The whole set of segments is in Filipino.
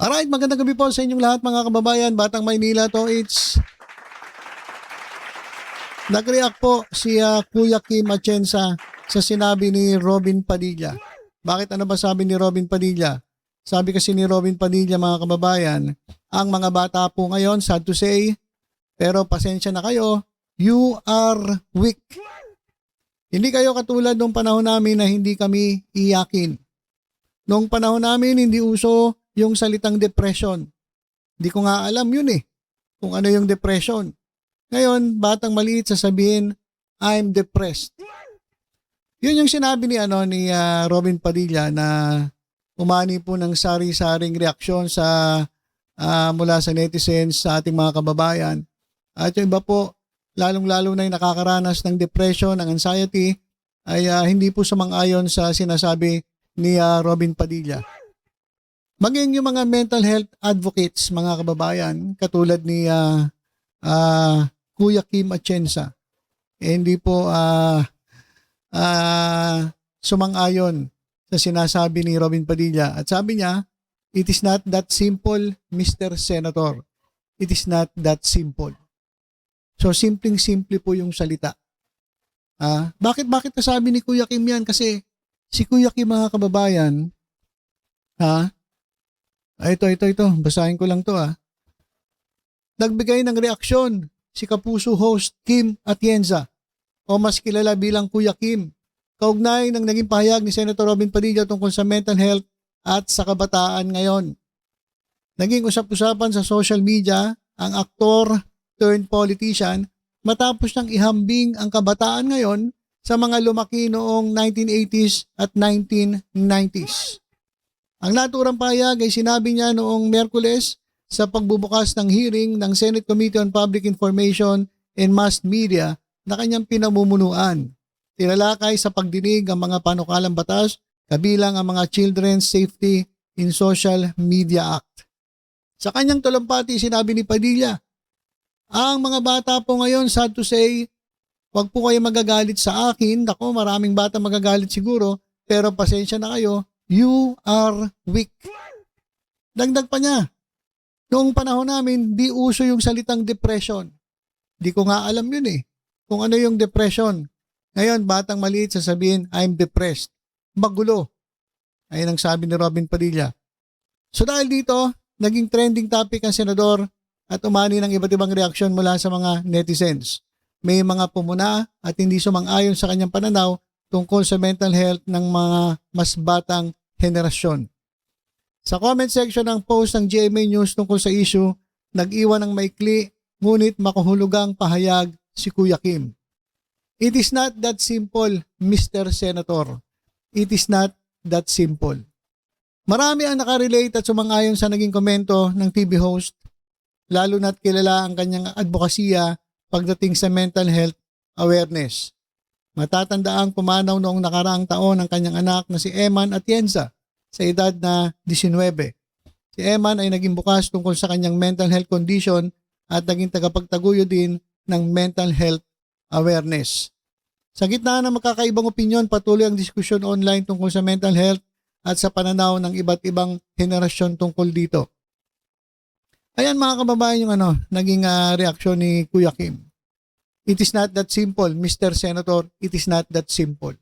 Alright, magandang gabi po sa inyong lahat mga kababayan. Batang Maynila to, nag-react po si Kuya Kim Atienza sa sinabi ni Robin Padilla. Bakit ano ba sabi ni Robin Padilla? Sabi kasi ni Robin Padilla mga kababayan, ang mga bata po ngayon, sad to say, pero pasensya na kayo, you are weak. Hindi kayo katulad nung panahon namin na hindi kami iyakin. Nung panahon namin hindi uso yung salitang depression. Hindi ko nga alam yun kung ano yung depression. Ngayon, batang maliit sasabihin, I'm depressed. Yun yung sinabi ni Robin Padilla na umani po ng sari-saring reaksyon sa mula sa netizens sa ating mga kababayan. At yung iba po, lalong-lalo na yung nakakaranas ng depression, ng anxiety, ay hindi po sumang-ayon sa sinasabi ni Robin Padilla. Maging yung mga mental health advocates, mga kababayan, katulad ni Kuya Kim Atienza, hindi po sumang-ayon sa sinasabi ni Robin Padilla. At sabi niya, it is not that simple, Mr. Senator. It is not that simple. So, simpleng-simple po yung salita. Bakit nasabi ni Kuya Kim yan? Kasi si Kuya Kim, mga kababayan, ito, basahin ko lang to Nagbigay ng reaksyon si Kapuso host Kim Atienza o mas kilala bilang Kuya Kim, kaugnay ng naging pahayag ni Senator Robin Padilla tungkol sa mental health at sa kabataan ngayon. Naging usap-usapan sa social media ang aktor turned politician matapos niyang ihambing ang kabataan ngayon sa mga lumaki noong 1980s at 1990s. Ang naturang pahayag ay sinabi niya noong Miyerkules sa pagbubukas ng hearing ng Senate Committee on Public Information and Mass Media na kanyang pinamumunuan. Tinalakay sa pagdinig ang mga panukalang batas kabilang ang mga Children's Safety in Social Media Act. Sa kanyang talumpati sinabi ni Padilla, ang mga bata po ngayon, sad to say, wag po kayo magagalit sa akin. Ako, maraming bata magagalit siguro, pero pasensya na kayo. You are weak. Dagdag pa niya, noong panahon namin, di uso yung salitang depression. Di ko nga alam yun kung ano yung depression. Ngayon, batang maliit sasabihin, I'm depressed. Magulo. Ayun ang sabi ni Robin Padilla. So dahil dito, naging trending topic ang senador at umani ng iba't ibang reaksyon mula sa mga netizens. May mga pumuna at hindi sumang-ayon sa kanyang pananaw tungkol sa mental health ng mga mas batang henerasyon. Sa comment section ng post ng GMA News tungkol sa issue, nag-iwan ng maikli ngunit makahulugang pahayag si Kuya Kim. It is not that simple, Mr. Senator. It is not that simple. Marami ang nakarelate at sumang-ayon sa naging komento ng TV host, lalo na't kilala ang kanyang advokasya pagdating sa mental health awareness. Matatandaang pumanaw noong nakaraang taon ang kanyang anak na si Eman Atienza sa edad na 19. Si Eman ay naging bukas tungkol sa kanyang mental health condition at naging tagapagtaguyod din ng mental health awareness. Sa gitna ng magkakaibang opinyon, patuloy ang diskusyon online tungkol sa mental health at sa pananaw ng iba't ibang henerasyon tungkol dito. Ayan mga kababayan yung naging reaksyon ni Kuya Kim. It is not that simple, Mr. Senator. It is not that simple.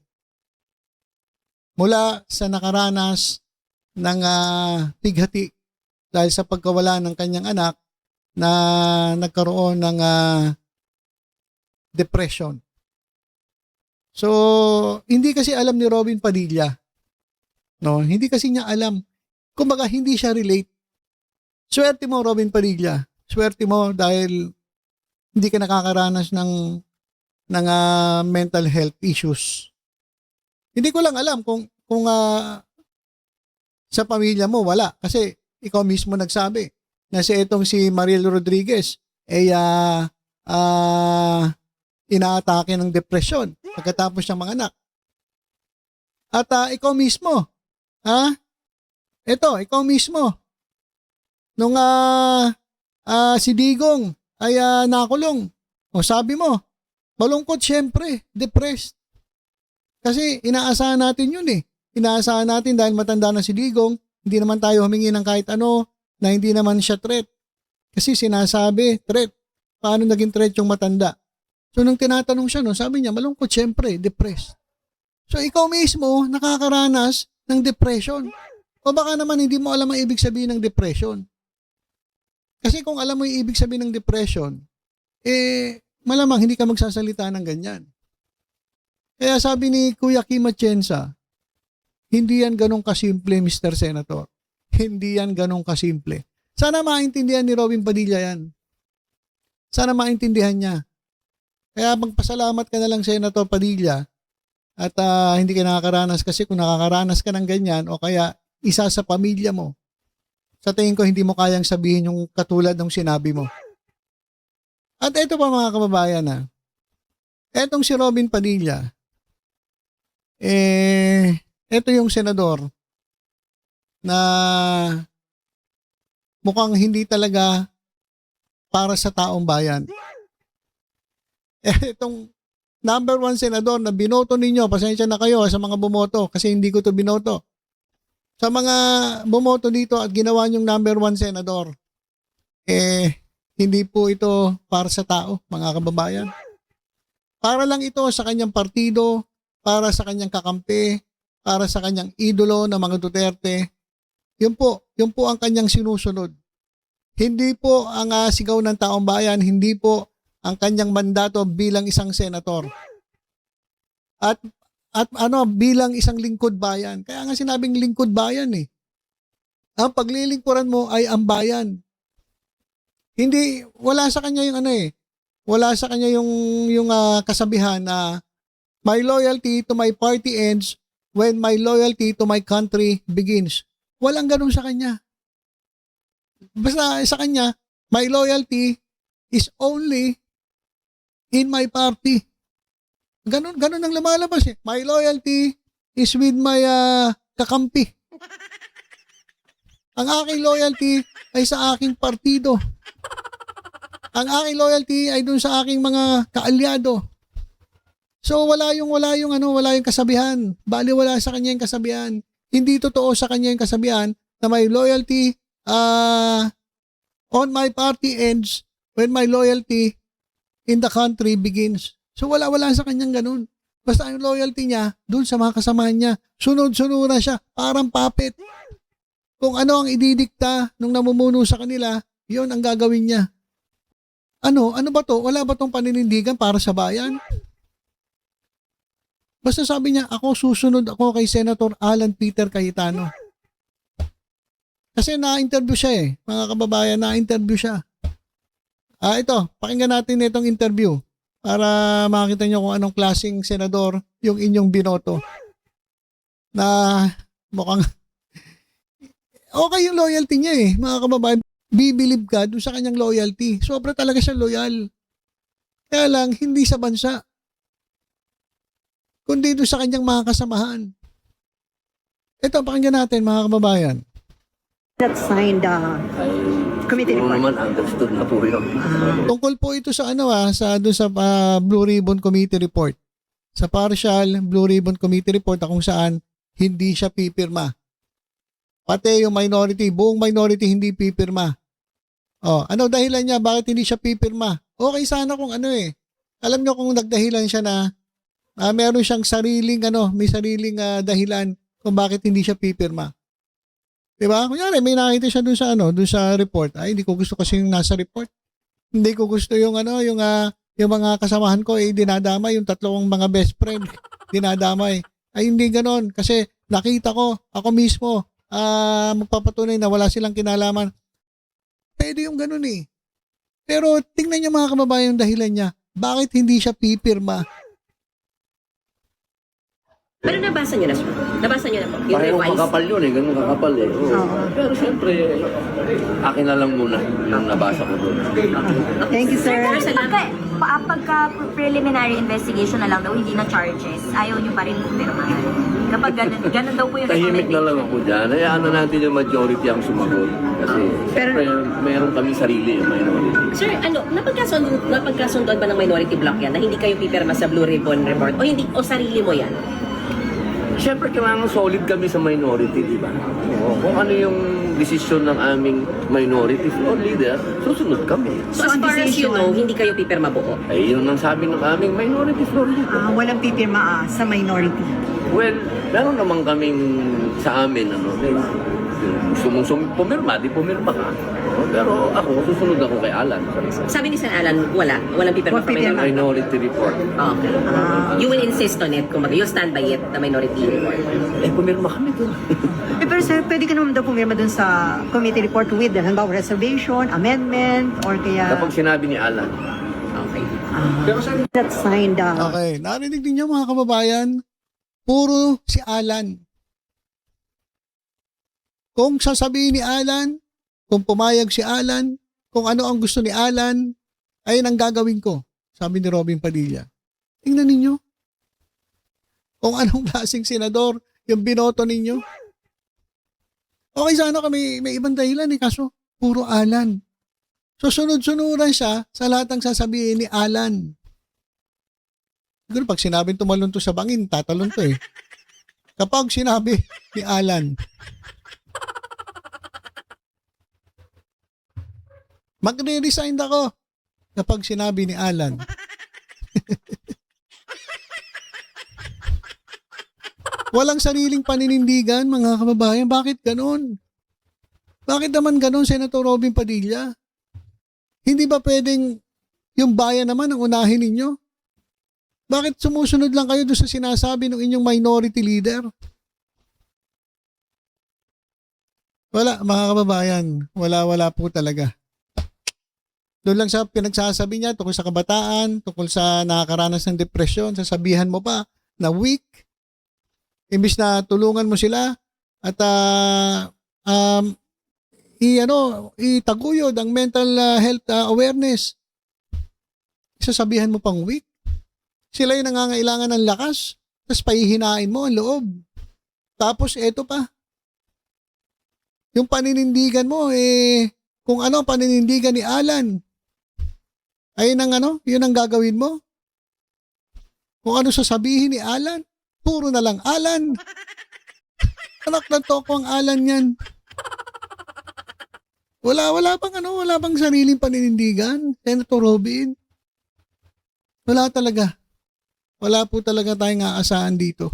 Mula sa nakaranas ng pighati dahil sa pagkawala ng kanyang anak na nagkaroon ng depression. So, hindi kasi alam ni Robin Padilla. No, hindi kasi niya alam. Kumbaga, hindi siya relate. Swerte mo, Robin Padilla. Swerte mo dahil hindi ka nakakaranas ng mental health issues. Hindi ko lang alam kung sa pamilya mo wala kasi ikaw mismo nagsabi na si Mariel Rodriguez ay inaatake ng depression pagkatapos ng mga anak. At ikaw mismo, ikaw mismo nung si Digong ay nakulong. O sabi mo, malungkot syempre, depressed. Kasi inaasahan natin yun Inaasahan natin dahil matanda na si Digong, hindi naman tayo humingi ng kahit ano na hindi naman siya threat. Kasi sinasabi, threat. Paano naging threat yung matanda? So nung tinatanong siya, no, sabi niya, malungkot syempre, depressed. So ikaw mismo nakakaranas ng depression. O baka naman hindi mo alam ang ibig sabihin ng depression. Kasi kung alam mo yung ibig sabihin ng depression, malamang hindi ka magsasalita ng ganyan. Kaya sabi ni Kuya Kim Atienza, hindi yan ganun kasimple, Mr. Senator. Hindi yan ganun kasimple. Sana maintindihan ni Robin Padilla yan. Sana maintindihan niya. Kaya magpasalamat ka na lang, Senator Padilla, at hindi ka nakakaranas, kasi kung nakakaranas ka ng ganyan o kaya isa sa pamilya mo, sa tingin ko hindi mo kayang sabihin yung katulad ng sinabi mo. At ito pa mga kababayan, etong si Robin Padilla, ito yung senador na mukhang hindi talaga para sa taong bayan. Itong number 1 senador na binoto ninyo, pasensya na kayo sa mga bumoto kasi hindi ko to binoto. Sa mga bumoto dito at ginawa niyong number 1 senador, hindi po ito para sa tao, mga kababayan. Para lang ito sa kanyang partido, para sa kanyang kakampi, para sa kanyang idolo na mga Duterte. Yun po ang kanyang sinusunod. Hindi po ang sigaw ng taong bayan, hindi po ang kanyang mandato bilang isang senator. At bilang isang lingkod bayan. Kaya nga sinabing lingkod bayan eh. Ang paglilingkuran mo ay ang bayan. Hindi, wala sa kanya yung wala sa kanya yung kasabihan na my loyalty to my party ends when my loyalty to my country begins. Walang ganun sa kanya. Basta sa kanya, my loyalty is only in my party. Ganun ang lumalabas eh. My loyalty is with my kakampi. Ang aking loyalty ay sa aking partido. Ang aking loyalty ay dun sa aking mga kaalyado. So wala yung kasabihan. Bali wala sa kanya yung kasabihan. Hindi totoo sa kanya yung kasabihan na my loyalty on my party ends when my loyalty in the country begins. So wala sa kanyang ganun. Basta yung loyalty niya dun sa mga kasamahan niya. Sunod-sunuran siya, parang puppet. Kung ano ang ididikta nung namumuno sa kanila, yon ang gagawin niya. Ano ba to? Wala ba tong paninindigan para sa bayan? Basta sabi niya, susunod ako kay Senator Alan Peter Cayetano. Kasi na-interview siya mga kababayan, na-interview siya. Ito, pakinggan natin itong interview para makita niyo kung anong klaseng senador yung inyong binoto. Na mukhang okay yung loyalty niya mga kababayan. Bibilib ka doon sa kanyang loyalty. Sobra talaga siya loyal. Kaya lang, hindi sa bansa, kundi doon sa kanyang mga kasamahan. Ito, pakinggan natin mga kababayan. That signed committee report. Naman understood na po yun. Tungkol po ito sa doon sa Blue Ribbon Committee report. Sa partial Blue Ribbon Committee report kung saan hindi siya pipirma. Pati yung minority, buong minority hindi pipirma. Ano dahilan niya bakit hindi siya pipirma? Okay sana kung alam niyo kung nagdahilan siya na meron siyang may sariling dahilan kung bakit hindi siya pipirma. Diba? Kunyari, may nakita siya dun sa report. Ay, hindi ko gusto kasi yung nasa report. Hindi ko gusto yung yung mga kasamahan ko dinadamay, yung tatlong mga best friend, dinadamay. Ay, hindi ganon. Kasi nakita ko, ako mismo, magpapatunay na wala silang kinalaman. Pwede yung ganon Pero tingnan niyo mga kababayan yung dahilan niya. Bakit hindi siya pipirma? Pero nabasa niyo na, sir? Nabasa niyo na po? Yung Parehong revised? kakapal yun ganun kakapal Oo. Pero siyempre, akin na lang muna yung nabasa ko doon. Thank you, sir. Pagka-preliminary investigation na lang daw, hindi na charges, ayaw nyo pa rin pumirmahan. Kapag ganun daw po yung Tahimik na lang ako dyan. Hayaan na natin yung majority ang sumagot. Kasi siyempre, meron kami sarili yung minority. Sir, napagkasunduan ba ng minority block yan na hindi kayo pipirma sa Blue Ribbon report? O hindi, o sarili mo yan? Siyempre, kailangan solid kami sa minority, di ba? Oo, kung ano yung desisyon ng aming minority floor leader, susunod kami. So as far as you know, hindi kayo pipirma buo? Ay, yun ang sabi ng aming minority floor leader. Walang pipirma sa minority. Well, meron naman kaming sa amin, gusto mong pumirma, di pumirma ka. Pero ako, susunod ako kay Alan. Sabi ni San Alan, walang pipirma Walang sa pipirma. minority. Minority report. Okay. You will insist on it, kung you stand by it, the minority report. Pumirma kami doon. Pero sir, pwede ka naman daw pumirma dun sa committee report with, halimbawa, reservation, amendment, or kaya... Kapag sinabi ni Alan. Okay. That signed, Okay, narinig niyo mga kababayan, puro si Alan. Kung sasabihin ni Alan, kung pumayag si Alan, kung ano ang gusto ni Alan, ayun ang gagawin ko, sabi ni Robin Padilla. Tingnan ninyo. Kung anong klaseng senador yung binoto ninyo. Okay, sana kami may ibang dahilan kaso puro Alan. So sunod-sunuran siya sa lahat ng sasabihin ni Alan. Siguro pag sinabing tumalon to sa bangin, tatalon to Kapag sinabi ni Alan, magre-resign ako kapag sinabi ni Alan. Walang sariling paninindigan, mga kababayan. Bakit ganun? Bakit naman ganun, Senator Robin Padilla? Hindi ba pwedeng yung bayan naman ang unahin ninyo? Bakit sumusunod lang kayo doon sa sinasabi ng inyong minority leader? Wala, mga kababayan. Wala po talaga. Doon lang sa pinagsasabi niya tungkol sa kabataan, tungkol sa nakakaranas ng depresyon, sasabihan mo pa na weak, imbis na tulungan mo sila at itaguyod ang mental health awareness. Sasabihan mo pang weak. Sila yung nangangailangan ng lakas, tapos pahihinain mo ang loob. Tapos eto pa. Yung paninindigan mo kung ano paninindigan ni Alan, ayun yun ang gagawin mo. Kung ano sasabihin ni Alan, puro na lang Alan. Anak na toko ang Alan yan. Wala bang sariling paninindigan, Senator Robin? Wala talaga. Wala po talaga tayong aasahan dito.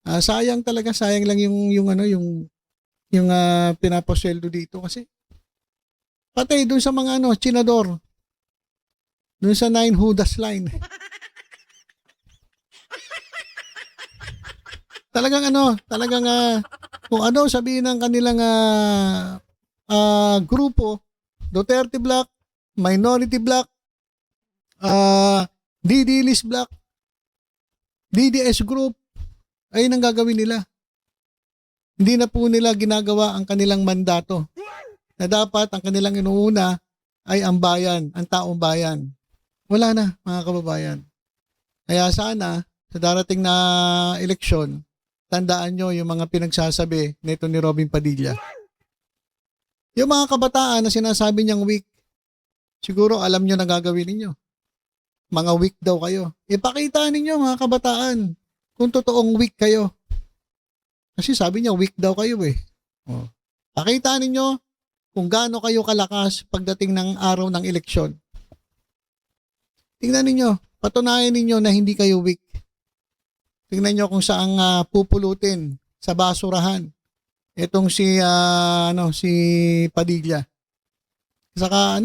Sayang lang yung pinapasweldo dito kasi pati doon sa mga tsinador. Doon sa 9 Judas line. Talagang kung sabihin ng kanilang grupo, Duterte Block, Minority Block, DD List Block, DDS Group, ayun ang gagawin nila. Hindi na po nila ginagawa ang kanilang mandato na dapat ang kanilang inuuna ay ang bayan, ang taong bayan. Wala na, mga kababayan. Kaya sana, sa darating na eleksyon, tandaan nyo yung mga pinagsasabi nito ni Robin Padilla. Yung mga kabataan na sinasabi niyang weak, siguro alam nyo na gagawin ninyo. Mga weak daw kayo. Ipakita ninyo mga kabataan kung totoong weak kayo. Kasi sabi niya weak daw kayo Pakita ninyo kung gaano kayo kalakas pagdating ng araw ng eleksyon. Tingnan ninyo, patunayan ninyo na hindi kayo weak. Tingnan nyo kung saan pupulutin sa basurahan itong si Padilla. Saka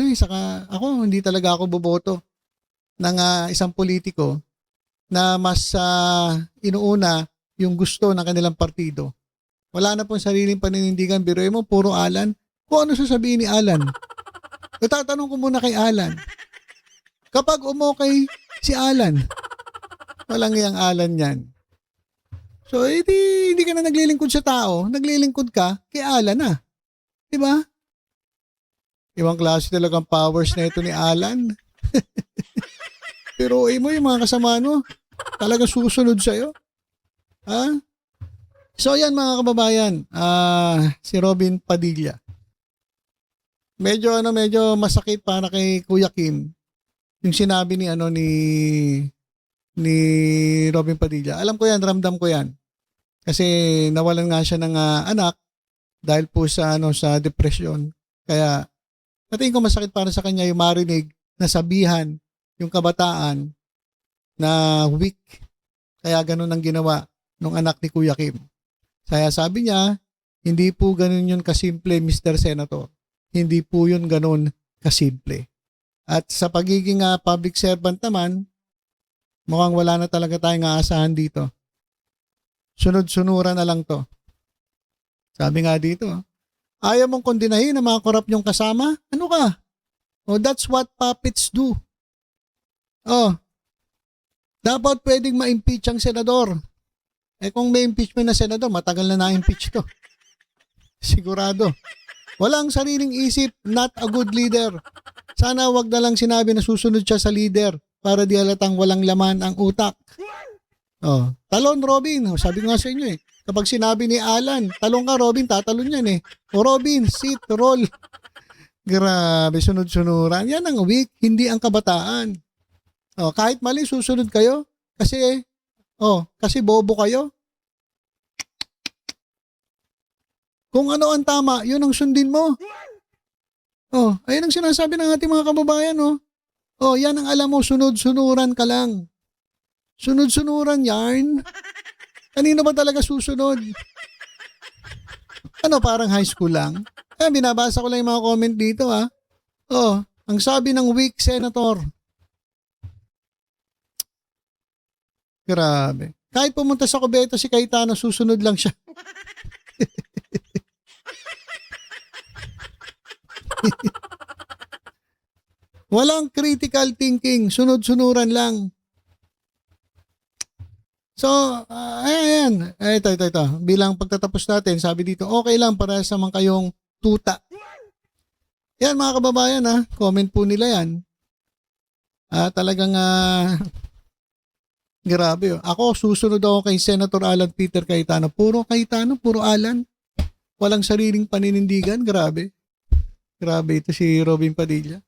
ako hindi talaga ako boboto ng isang politiko na mas inuuna yung gusto ng kanilang partido. Wala na pong sariling paninindigan. Biruin mo, puro Alan. Kung ano sasabihin ni Alan? Tatanong ko muna kay Alan. Kapag umokay si Alan, walang iyang Alan yan. So, hindi ka na naglilingkod sa tao. Naglilingkod ka kay Alan na. Diba? Ibang klase talagang powers na ito ni Alan. Pero mo yung mga kasama talaga susunod sa'yo. Ha? So yan mga kababayan, si Robin Padilla. Medyo masakit para kay Kuya Kim yung sinabi ni ni Robin Padilla. Alam ko yan, ramdam ko yan. Kasi nawalan nga siya ng anak dahil po sa sa depression. Kaya patingin ko masakit para sa kanya yung marinig na sabihan yung kabataan na weak. Kaya ganun ang ginawa ng anak ni Kuya Kim. Kaya sabi niya, hindi po ganun yun kasimple, Mr. Senator. Hindi po yun ganun kasimple. At sa pagiging public servant naman, mukhang wala na talaga tayong aasahan dito. Sunod-sunuran na lang to. Sabi nga dito, ayaw mong kondinahin na mga korap yung kasama? Ano ka? Oh, that's what puppets do. Oh, dapat pwedeng ma-impeach ang senador. Eh kung may impeachment na senador, matagal na na-impeach to. Sigurado. Walang sariling isip, not a good leader. Sana wag na lang sinabi na susunod siya sa leader para di halatang walang laman ang utak. Oh, talon Robin. Oh, sabi ko nga sa inyo eh. Kapag sinabi ni Alan, talon ka Robin, tatalon yan eh. O Robin, sit, roll. Grabe, sunod-sunuran. Yan ang weak, hindi ang kabataan. Oh, kahit mali, susunod kayo. Kasi bobo kayo. Kung ano ang tama, yun ang sundin mo. Oh, ayun ang sinasabi ng ating mga kababayan, oh. Oh, yan ang alam mo, sunod-sunuran ka lang. Sunod-sunuran yarn. Kanino ba talaga susunod? Ano, parang high school lang? Binabasa ko lang yung mga comment dito, ha. Oh, ang sabi ng weak senator. Grabe. Kahit pumunta sa Cubeta si Cayetano, susunod lang siya. Walang critical thinking, sunod-sunuran lang. So, ayan. Ito. Bilang pagtatapos natin, sabi dito, okay lang para sa mga kayong tuta. Yan mga kababayan, comment po nila yan. Talagang grabe. Ako, susunod ako kay Senator Alan Peter Cayetano. Puro Cayetano, puro Alan. Walang sariling paninindigan. Grabe. Grabe ito si Robin Padilla.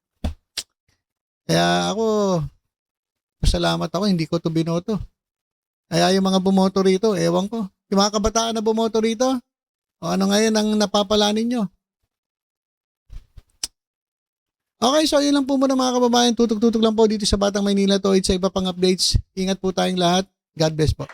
Kaya ako, pasalamat ako, hindi ko to binoto. Kaya yung mga bumoto rito, ewan ko. Yung mga kabataan na bumoto rito, o ano ngayon ang napapala ninyo? Okay, so yun lang po muna mga kababayan. Tutok-tutok lang po dito sa Batang Maynila to. Sa iba pang updates. Ingat po tayong lahat. God bless po.